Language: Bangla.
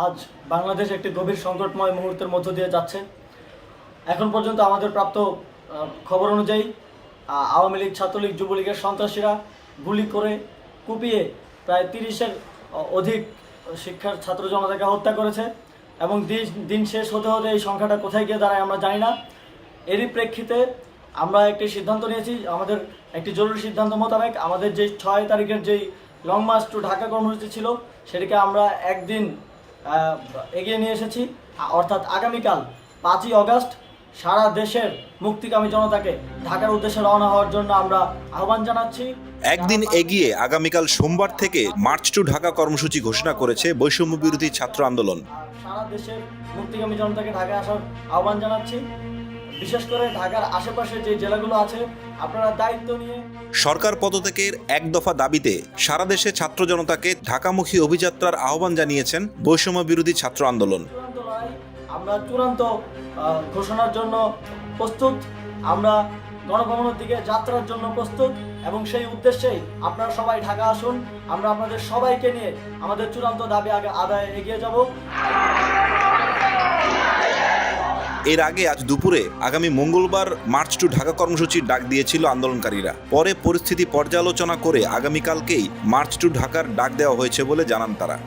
আজ বাংলাদেশ একটি গভীর সংকটময় মুহূর্তের মধ্য দিয়ে যাচ্ছে। এখন পর্যন্ত আমাদের প্রাপ্ত খবর অনুযায়ী আওয়ামী লীগ, ছাত্রলীগ, যুবলীগের সন্ত্রাসীরা গুলি করে কুপিয়ে প্রায় 30-এর অধিক শিক্ষার ছাত্র জনতাকে হত্যা করেছে এবং দিন শেষ হতে হতে এই সংখ্যাটা কোথায় গিয়ে দাঁড়ায় আমরা জানি না। এরই প্রেক্ষিতে আমরা একটি সিদ্ধান্ত নিয়েছি, আমাদের একটি জরুরি সিদ্ধান্ত মোতাবেক আমাদের যে 6 তারিখের যেই লং মার্চ টু ঢাকা কর্মসূচি ছিল সেটিকে আমরা একদিন এগিয়ে নিয়ে এসেছি, অর্থাৎ আগামীকাল 5ই অগাস্ট সারা দেশের মুক্তিকামী জনতাকে ঢাকার উদ্দেশ্যে রওনা হওয়ার জন্য আমরা আহ্বান জানাচ্ছি। একদিন এগিয়ে আগামীকাল সোমবার থেকে মার্চ টু ঢাকা কর্মসূচি ঘোষণা করেছে বৈষম্য বিরোধী ছাত্র আন্দোলন। সারা দেশের মুক্তিকামী জনতাকে ঢাকায় আসার আহ্বান জানাচ্ছি। বিশেষ করে ঢাকার আশেপাশে যে জেলাগুলো আছে আপনারা দায়িত্ব নিয়ে সরকার পদত্যাগের এক দফা দাবিতে সারা দেশে ছাত্র জনতাকে ঢাকামুখী অভিযাত্রার আহ্বান জানিয়েছেন বৈষম্য বিরোধী ছাত্র আন্দোলন। আমরা চূড়ান্ত ঘোষণার জন্য প্রস্তুত, আমরা গণভবনের দিকে যাত্রার জন্য প্রস্তুত এবং সেই উদ্দেশ্যেই আপনারা সবাই ঢাকা আসুন। আমরা আপনাদের সবাইকে নিয়ে আমাদের চূড়ান্ত দাবি আদায়ে এগিয়ে যাব। এর আগে আজ দুপুরে আগামী মঙ্গলবার মার্চ টু ঢাকা কর্মসূচির ডাক দিয়েছিল আন্দোলনকারীরা। পরে পরিস্থিতি পর্যালোচনা করে আগামীকালকেই মার্চ টু ঢাকার ডাক দেওয়া হয়েছে বলে জানান তারা।